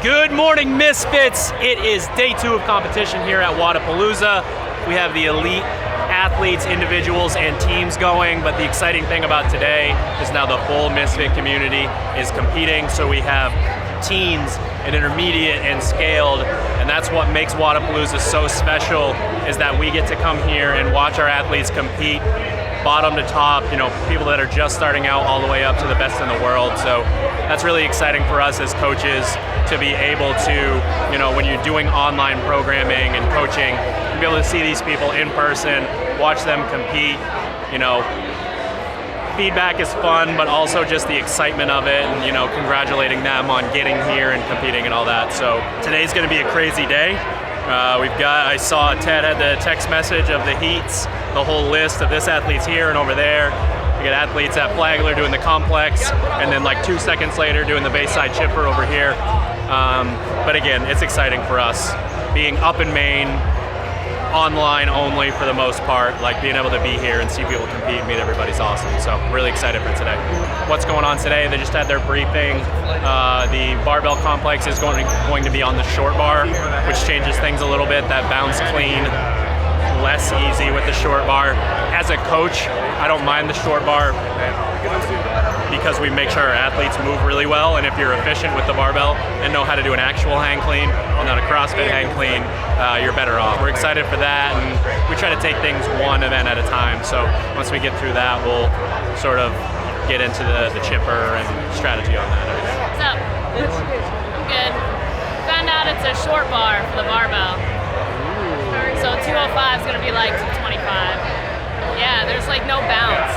Good morning, Misfits. It is day 2 of competition here at Wodapalooza. We have the elite athletes, individuals, and teams going, but the exciting thing about today is now the full Misfit community is competing, so we have teens and intermediate and scaled, and that's what makes Wodapalooza so special, is that we get to come here and watch our athletes compete bottom to top, people that are just starting out all the way up to the best in the world. So that's really exciting for us as coaches to be able to, when you're doing online programming and coaching, to be able to see these people in person, watch them compete. Feedback is fun, but also just the excitement of it and, congratulating them on getting here and competing and all that. So today's gonna be a crazy day. I saw Ted had the text message of the heats, the whole list of this athlete's here and over there. We got athletes at Flagler doing the complex, and then like 2 seconds later doing the Bayside chipper over here. But again, it's exciting for us. Being up in Maine, online only for the most part, like being able to be here and see people compete and meet everybody's awesome. So really excited for today. What's going on today? They just had their briefing. The barbell complex is going to be on the short bar, which changes things a little bit. That bounce clean, less easy with the short bar. As a coach, I don't mind the short bar because we make sure our athletes move really well, and if you're efficient with the barbell and know how to do an actual hang clean and not a CrossFit hang clean, you're better off. We're excited for that, and we try to take things one event at a time. So once we get through that, we'll sort of get into the chipper and strategy on that. What's up? I'm good. Found out it's a short bar for the barbell. So 205 is going to be like 225. Yeah, there's like no bounce,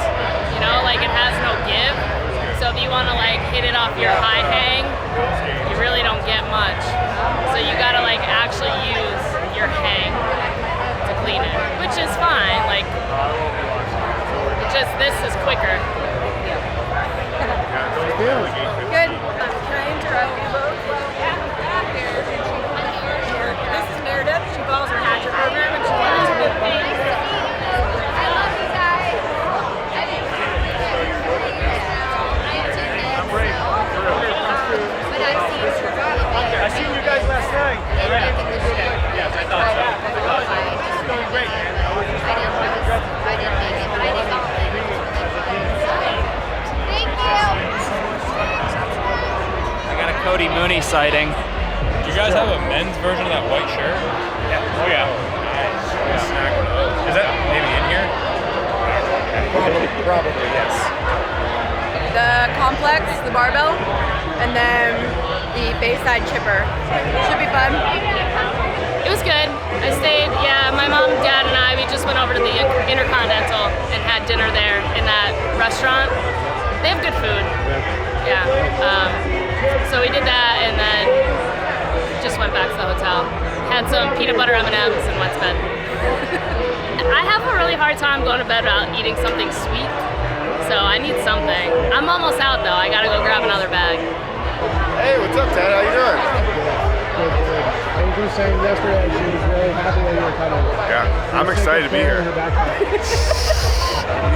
it has no give. So if you want to hit it off your high hang, you really don't get much. So you got to actually use your hang to clean it, which is fine. This is quicker. Good. Can I interrupt you both? This is Meredith. She follows her hatchet program and she wanted to be I seen you guys last night. Yes, I thought so. It's going great, man. I didn't make it, but I did something. Thank you. I got a Cody Mooney sighting. Do you guys have a men's version of that white shirt? Yeah. Oh, yeah. Nice. Is that maybe in here? Probably, yes. the complex, the barbell, and then the Bayside chipper. Should be fun. It was good. I stayed, my mom, dad, and we just went over to the Intercontinental and had dinner there in that restaurant. They have good food. Yeah. So we did that and then just went back to the hotel. Had some peanut butter M&Ms and went to bed. I have a really hard time going to bed without eating something sweet, so I need something. I'm almost out though. I gotta go grab another bag. Hey, what's up, Ted? How you doing? Good. I was just saying yesterday she was really happy that you were coming. Yeah, I'm excited to be here.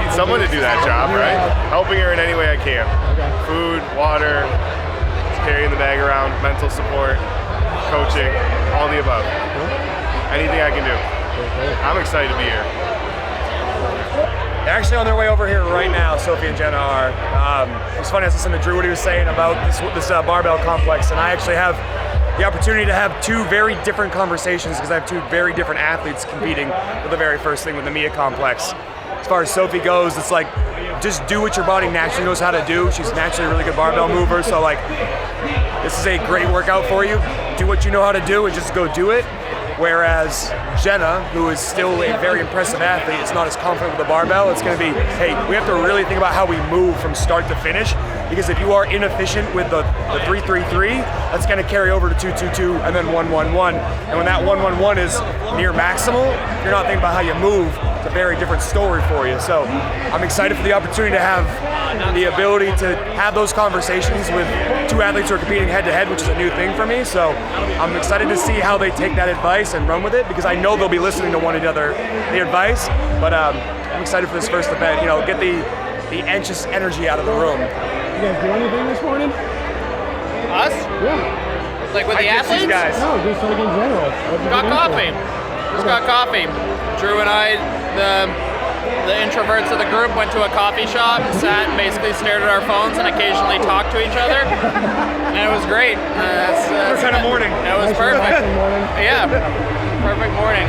Need someone to do that job, right? Helping her in any way I can. Okay. Food, water, carrying the bag around, mental support, coaching, all the above. Anything I can do. I'm excited to be here. They're actually on their way over here right now, Sophie and Jenna are. It's funny, I was listening to Drew, what he was saying about this barbell complex, and I actually have the opportunity to have two very different conversations because I have two very different athletes competing for the very first thing with the Mia complex. As far as Sophie goes, it's like, just do what your body naturally knows how to do. She's naturally a really good barbell mover, so this is a great workout for you. Do what you know how to do and just go do it. Whereas Jenna, who is still a very impressive athlete, is not as confident with the barbell. It's going to be, hey, we have to really think about how we move from start to finish, because if you are inefficient with the 3-3-3, that's going to carry over to 2-2-2 and then 1-1-1. And when that 1-1-1 is near maximal, you're not thinking about how you move. It's a very different story for you. So I'm excited for the opportunity to have the ability to have those conversations with two athletes who are competing head-to-head, which is a new thing for me. So I'm excited to see how they take that advice and run with it, because I know they'll be listening to one another, the advice. But I'm excited for this first event. Get the anxious energy out of the room. You guys do anything this morning? Us? Yeah. Like with the I ditched these athletes? guys. No, just like in general. What'd you Got get into? coffee. Just got coffee. Drew and I, the introverts of the group, went to a coffee shop and sat and basically stared at our phones and occasionally talked to each other. And it was great. What kind of morning? It was Nice perfect. relaxing morning. Yeah, perfect morning.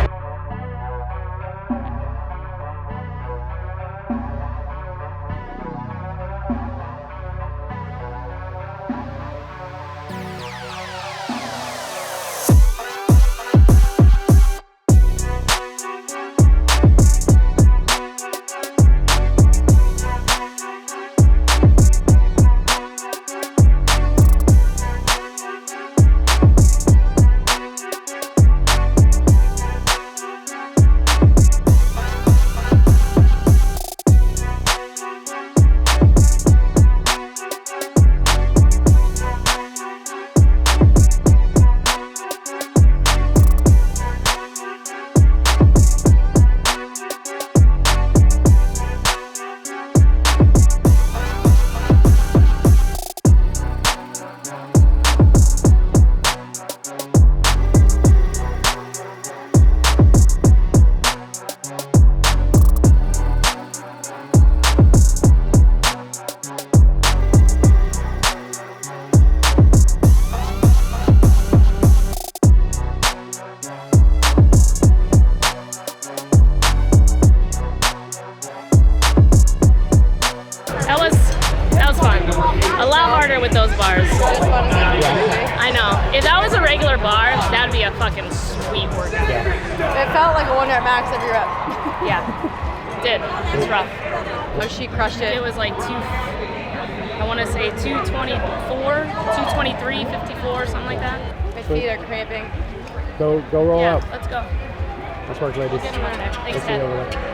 That was fun. A lot harder with those bars. I know. If that was a regular bar, that'd be a fucking sweet workout. It felt like a 1 rep max every rep. Yeah. It did. It's rough. Oh, she crushed it. It was like I want to say 224, 223, 54, something like that. My feet are cramping. Go roll Yeah, up. let's go. Let's work, ladies. Get in there. Thanks, Let's see you over Ted. there.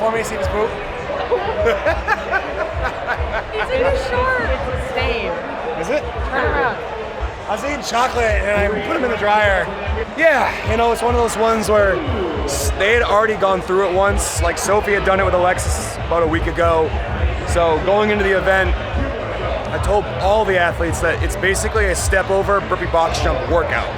for me, see this poop? He's in the shorts. It's a stain. Is it? Turn around. I was eating chocolate and I put them in the dryer. Yeah, you know, it's one of those ones where they had already gone through it once. Like Sophie had done it with Alexis about a week ago. So going into the event, I told all the athletes that it's basically a step over burpee box jump workout.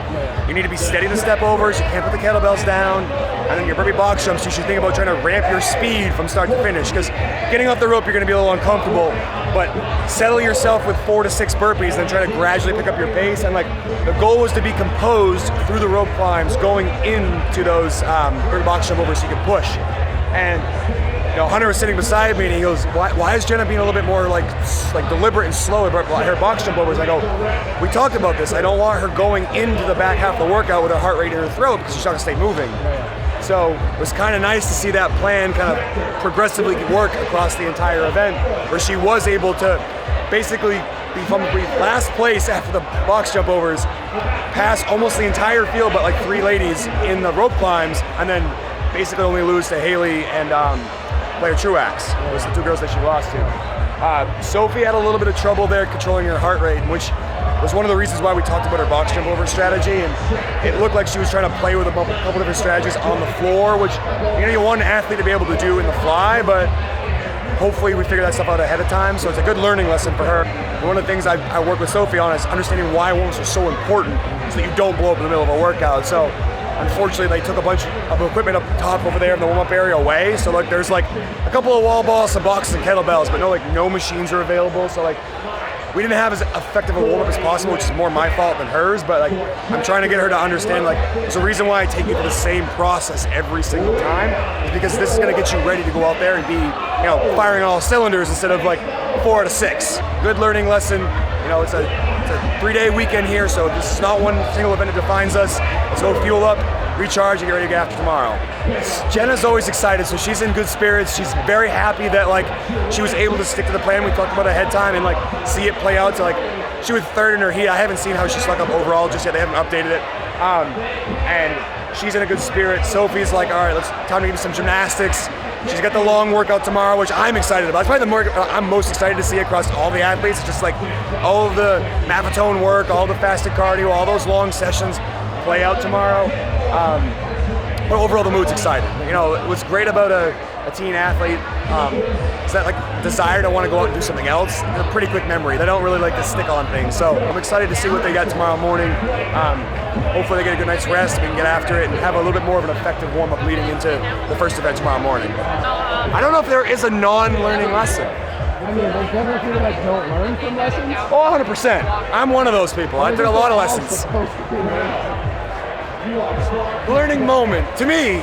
You need to be steady the step overs, you can't put the kettlebells down, and then your burpee box jumps, you should think about trying to ramp your speed from start to finish, because getting off the rope, you're gonna be a little uncomfortable, but settle yourself with 4 to 6 burpees, then try to gradually pick up your pace, and like, the goal was to be composed through the rope climbs going into those burpee box jump overs so you can push. And you know, Hunter was sitting beside me and he goes, why is Jenna being a little bit more like deliberate and slow about her box jump overs? I go, we talked about this. I don't want her going into the back half of the workout with her heart rate in her throat because she's not gonna stay moving. So it was kind of nice to see that plan kind of progressively work across the entire event, where she was able to basically be from last place after the box jump overs, pass almost the entire field but like 3 ladies in the rope climbs, and then basically only lose to Haley and Claire Truax. Those are the 2 girls that she lost to. Sophie had a little bit of trouble there controlling her heart rate, which was one of the reasons why we talked about her box jump over strategy, and it looked like she was trying to play with a couple different strategies on the floor, which you want an athlete to be able to do in the fly, but hopefully we figure that stuff out ahead of time, so it's a good learning lesson for her. And one of the things I work with Sophie on is understanding why warm-ups are so important so that you don't blow up in the middle of a workout. So unfortunately, they took a bunch of equipment up top over there in the warm-up area away. So like, there's like a couple of wall balls, some boxes, and kettlebells, but no machines are available. So like, we didn't have as effective a warm-up as possible, which is more my fault than hers. But like, I'm trying to get her to understand like, there's a reason why I take you through the same process every single time, is because this is going to get you ready to go out there and be, firing on all cylinders instead of like 4 out of 6. Good learning lesson. It's a 3-day weekend here, so this is not one single event that defines us. Let's go fuel up, recharge, and get ready to get after tomorrow. Jenna's always excited, so she's in good spirits. She's very happy that she was able to stick to the plan we talked about ahead of time and see it play out. So she was 3rd in her heat. I haven't seen how she stuck up overall just yet. They haven't updated it. And she's in a good spirit. Sophie's like, all right, time to give me some gymnastics. She's got the long workout tomorrow, which I'm excited about. It's probably the more I'm most excited to see across all the athletes. It's just like all of the Maffetone work, all the fasted cardio, all those long sessions play out tomorrow. But overall, the mood's exciting. What's great about a teen athlete is that desire to want to go out and do something else. They're a pretty quick memory. They don't really like to stick on things. So I'm excited to see what they got tomorrow morning. Hopefully they get a good night's rest, we can get after it and have a little bit more of an effective warm-up leading into the first event tomorrow morning. I don't know if there is a non-learning lesson. I mean, there's definitely people that don't learn from lessons. Oh, 100%. I'm one of those people. I took a lot of lessons. Learning moment, to me.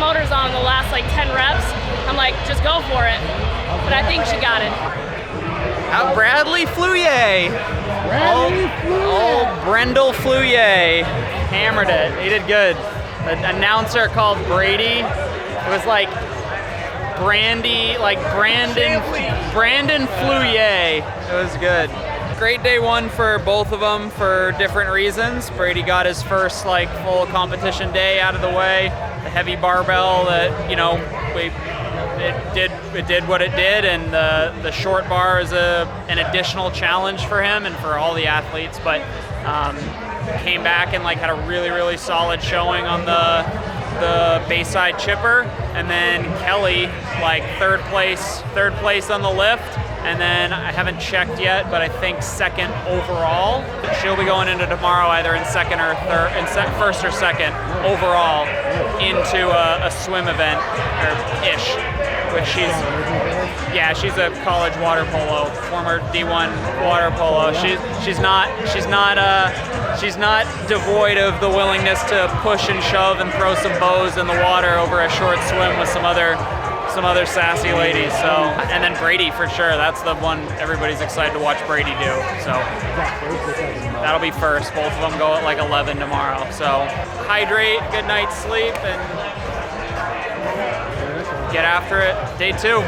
motors on the last like 10 reps. I'm like, just go for it. But I think she got it. Bradley Fluye. Old Brendel Fluye hammered it. He did good. The announcer called Brady. It was like Brandon Fluye. It was good. Great day one for both of them for different reasons. Brady got his first like full competition day out of the way. The heavy barbell that, you know, it did what it did, and the short bar is an additional challenge for him and for all the athletes. But came back and like had a really solid showing on the Bayside chipper, and then Kelly like third place on the lift, and then I haven't checked yet, but I think second overall. She'll be going into tomorrow either in second or third, first or second overall into a swim event or ish, which she's a college water polo, former D1 water polo. She's not devoid of the willingness to push and shove and throw some bows in the water over a short swim with some other sassy ladies. So, and then Brady for sure. That's the one everybody's excited to watch Brady do. So that'll be first. Both of them go at like 11 tomorrow. So hydrate, good night's sleep, and get after it. Day 2.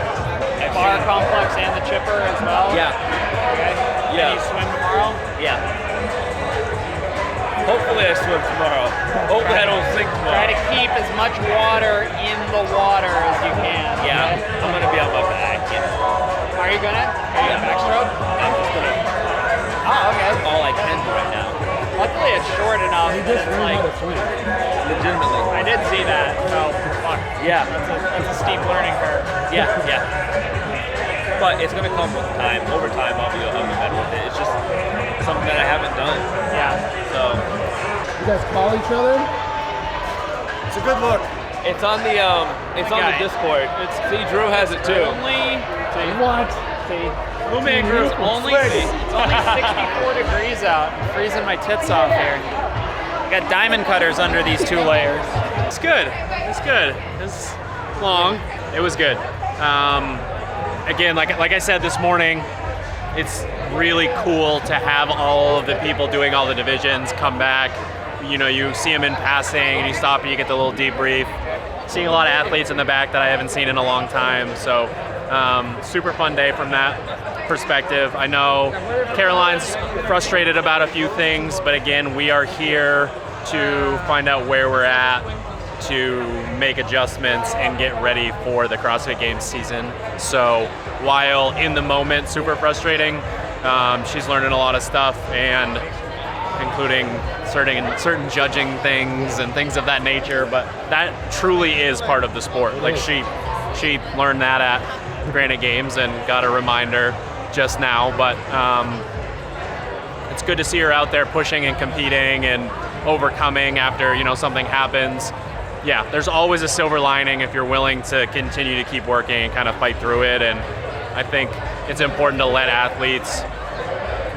Bar complex and the chipper as well. Yeah. Okay. Yeah. Can you swim tomorrow? Yeah. Hopefully I swim tomorrow. Hopefully I don't sink tomorrow. Try to keep as much water in the water as you can. Yeah. Okay? I'm gonna be on my back. Yeah. Are you gonna? Are you backstroke? I'm just gonna. Oh, okay. All I can do right now. Luckily it's short enough that it's like. Legitimately. I did see that. So fuck. Yeah. That's a steep learning curve. Yeah. But it's gonna come with time. Over time, I'll be better with it. It's just something that I haven't done. Yeah. So. You guys call each other? It's a good look. It's on the the Discord. See, Drew has it too. What? Who made Drew? It's only 64 degrees out. I'm freezing my tits off here. Got diamond cutters under these 2 layers. It's good. It's good. It's long. It was good. Again, like I said this morning, it's really cool to have all of the people doing all the divisions come back. You know, you see them in passing, and you stop and you get the little debrief. Seeing a lot of athletes in the back that I haven't seen in a long time. So super fun day from that perspective. I know Caroline's frustrated about a few things, but again, we are here to find out where we're at, to make adjustments and get ready for the CrossFit Games season. So while in the moment super frustrating, she's learning a lot of stuff, and including certain judging things and things of that nature, but that truly is part of the sport. Like she learned that at Granite Games and got a reminder just now, but it's good to see her out there pushing and competing and overcoming after, you know, something happens. Yeah, there's always a silver lining if you're willing to continue to keep working and kind of fight through it, and I think it's important to let athletes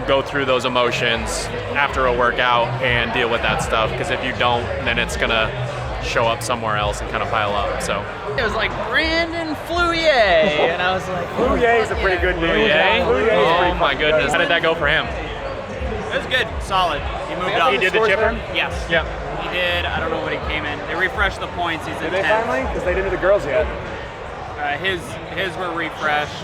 go through those emotions after a workout and deal with that stuff, because if you don't, then it's gonna show up somewhere else and kind of pile up. So it was like Brandon Fluye, and I was like, Fluye is a pretty good name. Oh my goodness, how did that go for him? It was good, solid. He moved up. He did the chipper? Yes. Yeah. He did. I don't know what he came in. They refreshed the points. He's in Did they 10th. finally? Because they didn't do the girls yet. His were refreshed.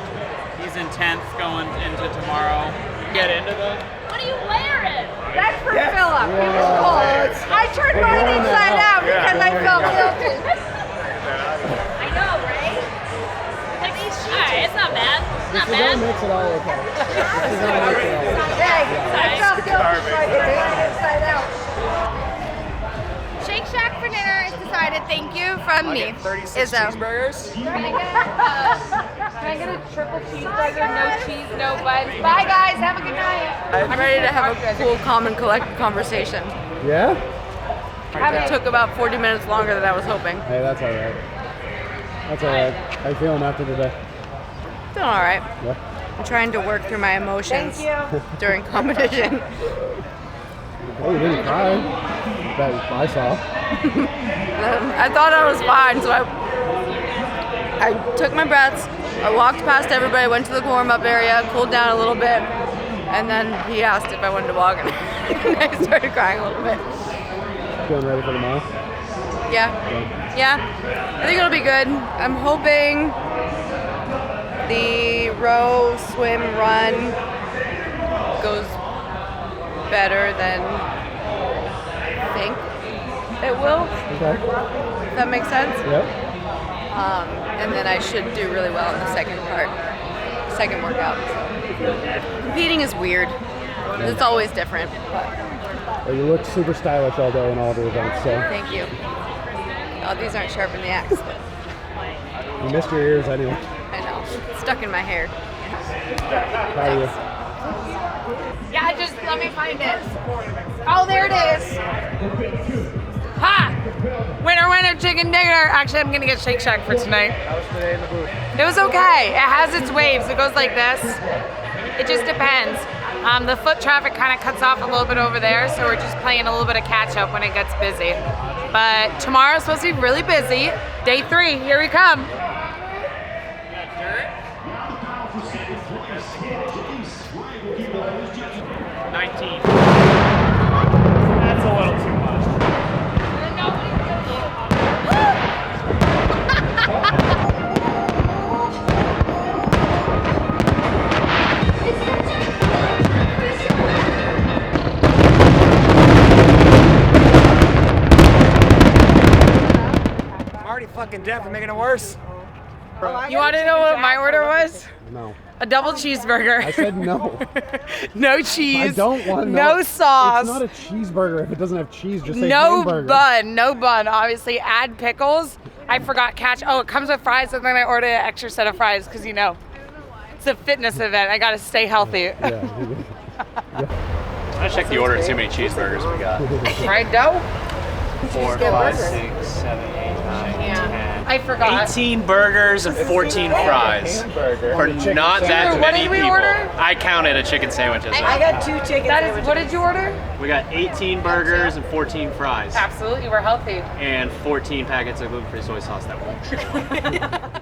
He's in 10th going into tomorrow. Get into the. What are you wearing? That's for Philip. He was cold. I turned mine inside out because I felt guilty. I know, right? Like these sheets. Alright, it's not bad. Not This bad. makes it all okay. This is all makes it all okay. Hey, I felt guilty so I could turn it inside out. Shake Shack for dinner is decided. Thank you from me. 36 Izzo. cheeseburgers. Can I get a triple cheeseburger, no cheese, no buns? Bye guys, have a good night. I'm ready to have a cool, calm, and collected conversation. Yeah? It took about 40 minutes longer than I was hoping. Hey, that's all right. That's all right. How you feeling after today? Feeling all right. Yeah. I'm trying to work through my emotions during competition. Oh, you didn't cry. That I saw. then I thought I was fine, so I took my breaths. I walked past everybody, went to the warm-up area, cooled down a little bit, and then he asked if I wanted to walk, and I started crying a little bit. Feeling ready for tomorrow? Yeah. I think it'll be good. I'm hoping the row, swim, run goes better than I think it will. Okay. If that makes sense? Yep. And then I should do really well in the second workout. Competing is weird. It's always different. But Well, you look super stylish all day in all the events, so. thank you. Oh, these aren't sharp in the axe, but You missed your ears anyway. I know. It's stuck in my hair. Proud of you. Yeah, just let me find it. Oh, there it is. Ha! Winner, winner, chicken dinner. Actually, I'm gonna get Shake Shack for tonight. How was today in the booth? It was okay. It has its waves. It goes like this. It just depends. The foot traffic kind of cuts off a little bit over there, so we're just playing a little bit of catch up when it gets busy. But tomorrow's supposed to be really busy. Day 3, here we come. 19. That's a little too much. I'm already fucking deaf and making it worse. You want to know what my order was? No. A double cheeseburger. I said no. No cheese. I don't want no sauce. It's not a cheeseburger if it doesn't have cheese. Just say No hamburger. bun. No bun. Obviously, add pickles. I forgot Oh, it comes with fries, and then I ordered an extra set of fries because it's a fitness event. I got to stay healthy. Yeah. I checked the order and see how many cheeseburgers we got. Fried dough? 4, 5, 6, 7, 8, 9, 10. I forgot. 18 burgers and 14 fries. For not that What many did we people. order? I counted a chicken sandwich as I well. got 2 chicken sandwiches. What did you order? We got 18 burgers and 14 fries. Absolutely, we're healthy. And 14 packets of gluten-free soy sauce that won't show.